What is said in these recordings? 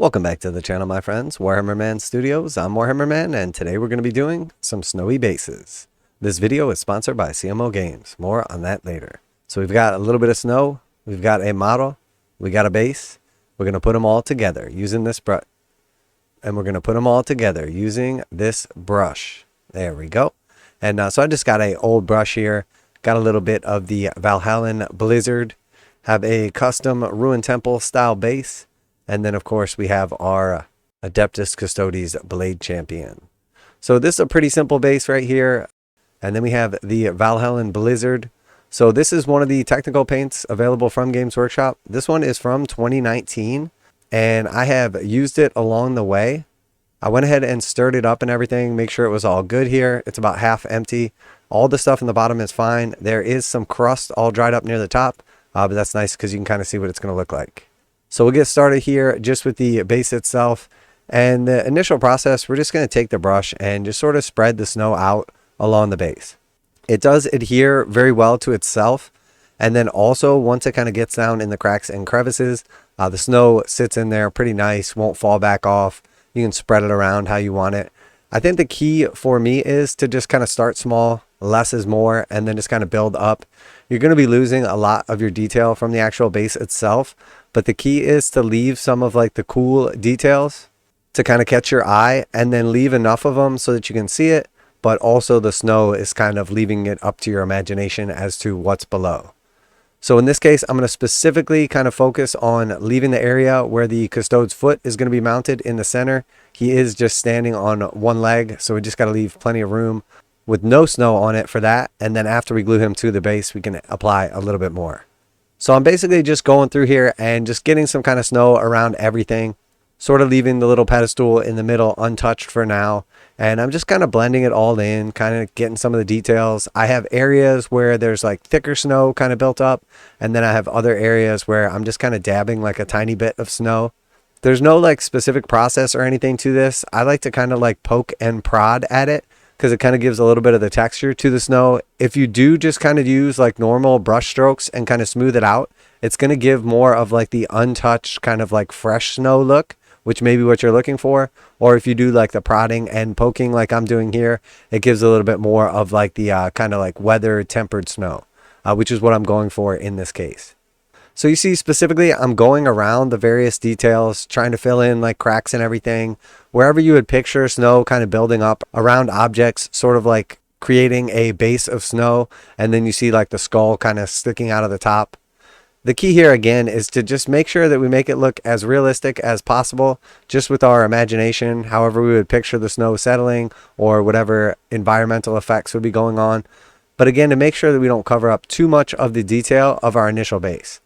Welcome back to the channel, my friends. Warhammer Man Studios. I'm Warhammer Man, and today we're going to be doing some snowy bases. This video is sponsored by CMO Games. More on that later. So we've got a little bit of snow, we've got a model, we got a base. We're going to put them all together using this brush. And we're going to put them all together using this brush. There we go. And so I just got a old brush here. Got a little bit of the Valhallan Blizzard. Have a custom Ruin Temple style base. And then, of course, we have our Adeptus Custodes Blade Champion. So this is a pretty simple base right here. And then we have the Valhallan Blizzard. So this is one of the technical paints available from Games Workshop. This one is from 2019. And I have used it along the way. I went ahead and stirred it up and everything. Make sure it was all good here. It's about half empty. All the stuff in the bottom is fine. There is some crust all dried up near the top. But that's nice because you can kind of see what it's going to look like. So we'll get started here just with the base itself. And the initial process, we're just going to take the brush and just sort of spread the snow out along the base. It does adhere very well to itself. And then also, once it kind of gets down in the cracks and crevices, the snow sits in there pretty nice, won't fall back off. You can spread it around how you want it. I think the key for me is to just kind of start small, less is more, and then just kind of build up. You're going to be losing a lot of your detail from the actual base itself. But the key is to leave some of like the cool details to kind of catch your eye, and then leave enough of them so that you can see it. But also the snow is kind of leaving it up to your imagination as to what's below. So in this case, I'm going to specifically kind of focus on leaving the area where the custode's foot is going to be mounted in the center. He is just standing on one leg, so we just got to leave plenty of room with no snow on it for that. And then after we glue him to the base, we can apply a little bit more. So I'm basically just going through here and just getting some kind of snow around everything, sort of leaving the little pedestal in the middle untouched for now. And I'm just kind of blending it all in, kind of getting some of the details. I have areas where there's like thicker snow kind of built up. And then I have other areas where I'm just kind of dabbing like a tiny bit of snow. There's no like specific process or anything to this. I like to kind of like poke and prod at it, because it kind of gives a little bit of the texture to the snow. If you do just kind of use like normal brush strokes and kind of smooth it out, it's going to give more of like the untouched kind of like fresh snow look, which may be what you're looking for. Or if you do like the prodding and poking like I'm doing here, it gives a little bit more of like the kind of like weather tempered snow, which is what I'm going for in this case. So you see specifically, I'm going around the various details, trying to fill in like cracks and everything. Wherever you would picture snow kind of building up around objects, sort of like creating a base of snow. And then you see like the skull kind of sticking out of the top. The key here again is to just make sure that we make it look as realistic as possible, just with our imagination, however we would picture the snow settling or whatever environmental effects would be going on. But again, to make sure that we don't cover up too much of the detail of our initial base.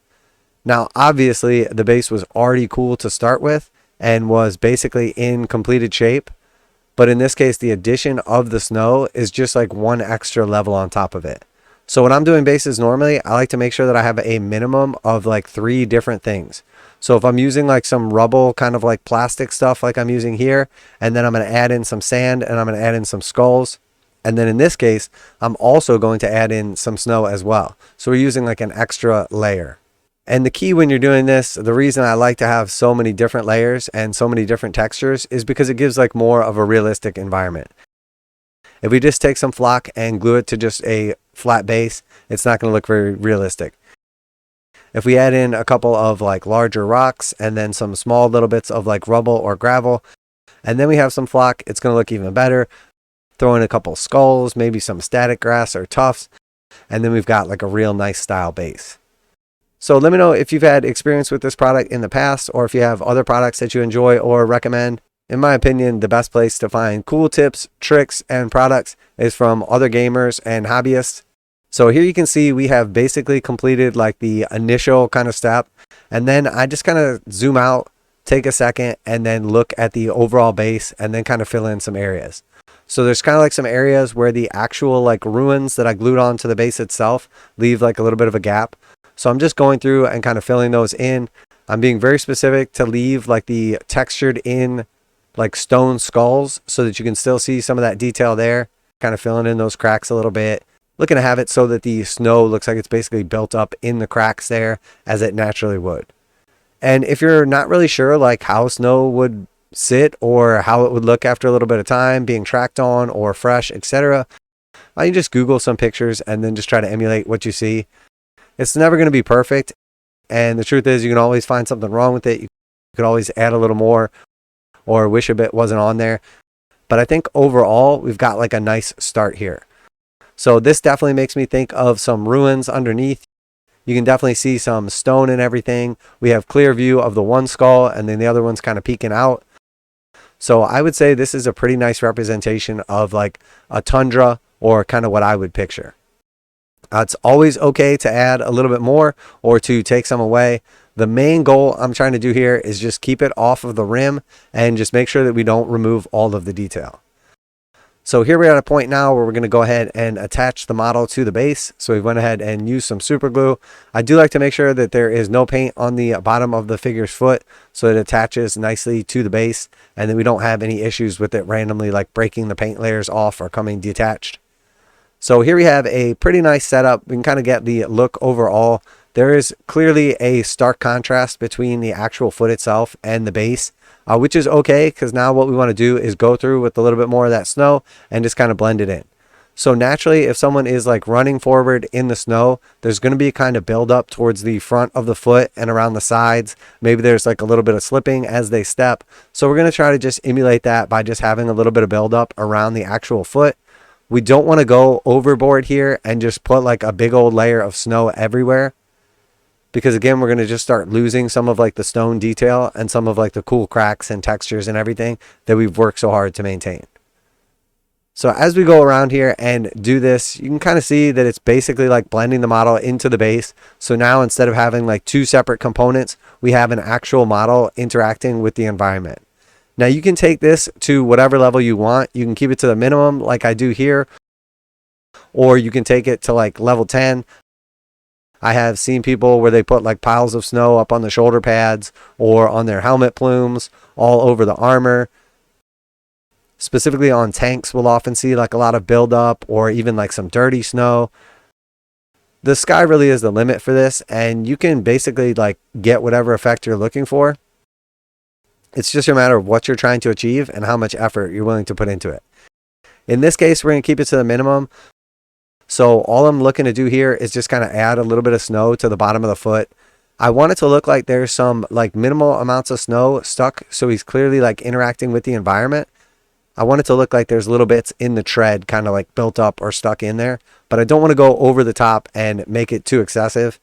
Now, obviously, the base was already cool to start with and was basically in completed shape. But in this case, the addition of the snow is just like one extra level on top of it. So when I'm doing bases normally, I like to make sure that I have a minimum of like 3 different things. So if I'm using like some rubble, kind of like plastic stuff like I'm using here, and then I'm going to add in some sand and I'm going to add in some skulls. And then in this case, I'm also going to add in some snow as well. So we're using like an extra layer. And the key when you're doing this, the reason I like to have so many different layers and so many different textures is because it gives like more of a realistic environment. If we just take some flock and glue it to just a flat base, it's not going to look very realistic. If we add in a couple of like larger rocks and then some small little bits of like rubble or gravel, and then we have some flock, it's going to look even better. Throw in a couple skulls, maybe some static grass or tufts, and then we've got like a real nice style base. So let me know if you've had experience with this product in the past, or if you have other products that you enjoy or recommend. In my opinion, the best place to find cool tips, tricks, and products is from other gamers and hobbyists. So here you can see we have basically completed like the initial kind of step. And then I just kind of zoom out, take a second, and then look at the overall base and then kind of fill in some areas. So there's kind of like some areas where the actual like ruins that I glued onto the base itself leave like a little bit of a gap. So I'm just going through and kind of filling those in. I'm being very specific to leave like the textured in like stone skulls so that you can still see some of that detail there. Kind of filling in those cracks a little bit. Looking to have it so that the snow looks like it's basically built up in the cracks there as it naturally would. And if you're not really sure like how snow would sit or how it would look after a little bit of time being tracked on or fresh, etc., you just Google some pictures and then just try to emulate what you see. It's never going to be perfect. And the truth is you can always find something wrong with it. You could always add a little more or wish a bit wasn't on there. But I think overall we've got like a nice start here. So this definitely makes me think of some ruins underneath. You can definitely see some stone and everything. We have clear view of the one skull and then the other one's kind of peeking out. So I would say this is a pretty nice representation of like a tundra or kind of what I would picture. It's always okay to add a little bit more or to take some away. The main goal I'm trying to do here is just keep it off of the rim and just make sure that we don't remove all of the detail. So here we're at a point now where we're going to go ahead and attach the model to the base. So we went ahead and used some super glue. I do like to make sure that there is no paint on the bottom of the figure's foot so it attaches nicely to the base and then we don't have any issues with it randomly like breaking the paint layers off or coming detached. So here we have a pretty nice setup. We can kind of get the look overall. There is clearly a stark contrast between the actual foot itself and the base. Which is okay because now what we want to do is go through with a little bit more of that snow and just kind of blend it in. So naturally, if someone is like running forward in the snow, there's going to be a kind of build up towards the front of the foot and around the sides. Maybe there's like a little bit of slipping as they step. So we're going to try to just emulate that by just having a little bit of build up around the actual foot. We don't want to go overboard here and just put like a big old layer of snow everywhere. Because again, we're going to just start losing some of like the stone detail and some of like the cool cracks and textures and everything that we've worked so hard to maintain. So as we go around here and do this, you can kind of see that it's basically like blending the model into the base. So now instead of having like two separate components, we have an actual model interacting with the environment. Now you can take this to whatever level you want. You can keep it to the minimum like I do here, or you can take it to like level 10. I have seen people where they put like piles of snow up on the shoulder pads or on their helmet plumes, all over the armor. Specifically on tanks, we'll often see like a lot of buildup or even like some dirty snow. The sky really is the limit for this, and you can basically like get whatever effect you're looking for. It's just a matter of what you're trying to achieve and how much effort you're willing to put into it. In this case, we're going to keep it to the minimum. So all I'm looking to do here is just kind of add a little bit of snow to the bottom of the foot. I want it to look like there's some like minimal amounts of snow stuck, so he's clearly like interacting with the environment. I want it to look like there's little bits in the tread kind of like built up or stuck in there, but I don't want to go over the top and make it too excessive.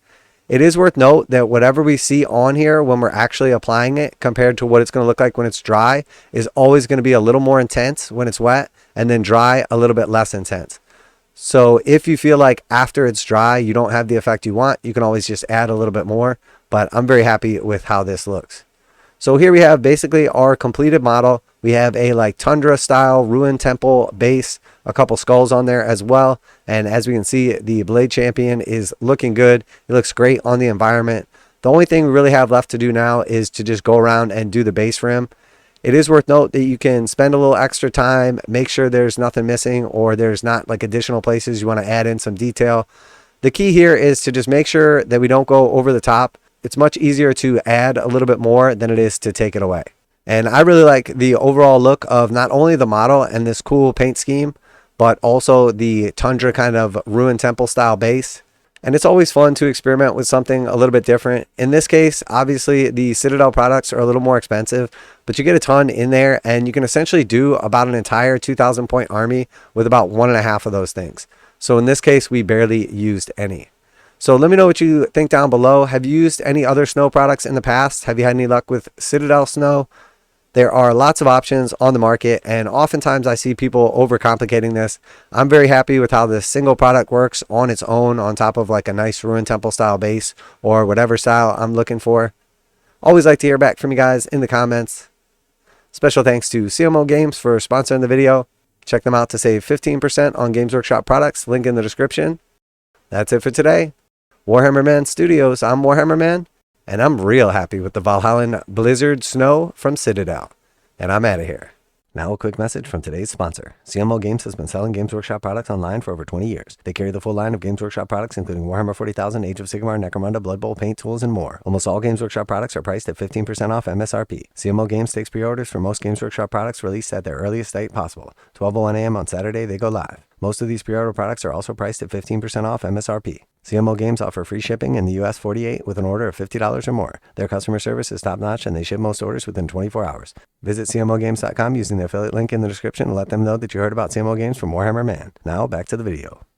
It is worth note that whatever we see on here when we're actually applying it compared to what it's going to look like when it's dry is always going to be a little more intense when it's wet and then dry a little bit less intense. So if you feel like after it's dry, you don't have the effect you want, you can always just add a little bit more. But I'm very happy with how this looks. So here we have basically our completed model. We have a like tundra style ruin temple base, a couple skulls on there as well. And as we can see, the Blade Champion is looking good. It looks great on the environment. The only thing we really have left to do now is to just go around and do the base rim. It is worth note that you can spend a little extra time, make sure there's nothing missing or there's not like additional places you want to add in some detail. The key here is to just make sure that we don't go over the top. It's much easier to add a little bit more than it is to take it away. And I really like the overall look of not only the model and this cool paint scheme, but also the tundra kind of ruin temple style base. And it's always fun to experiment with something a little bit different. In this case, obviously the Citadel products are a little more expensive, but you get a ton in there and you can essentially do about an entire 2,000 point army with about 1.5 of those things. So in this case, we barely used any. So let me know what you think down below. Have you used any other snow products in the past? Have you had any luck with Citadel snow? There are lots of options on the market, and oftentimes I see people overcomplicating this. I'm very happy with how this single product works on its own on top of like a nice ruin temple style base or whatever style I'm looking for. Always like to hear back from you guys in the comments. Special thanks to CMO Games for sponsoring the video. Check them out to save 15% on Games Workshop products. Link in the description. That's it for today. Warhammer Man Studios, I'm Warhammer Man. And I'm real happy with the Valhallan Blizzard Snow from Citadel. And I'm out of here. Now a quick message from today's sponsor. CMO Games has been selling Games Workshop products online for over 20 years. They carry the full line of Games Workshop products including Warhammer 40,000, Age of Sigmar, Necromunda, Blood Bowl, paint tools, and more. Almost all Games Workshop products are priced at 15% off MSRP. CMO Games takes pre-orders for most Games Workshop products released at their earliest date possible. 12:01 a.m. on Saturday, they go live. Most of these pre-order products are also priced at 15% off MSRP. CMO Games offer free shipping in the US 48 with an order of $50 or more. Their customer service is top-notch and they ship most orders within 24 hours. Visit CMOGames.com using the affiliate link in the description and let them know that you heard about CMO Games from Warhammer Man. Now, back to the video.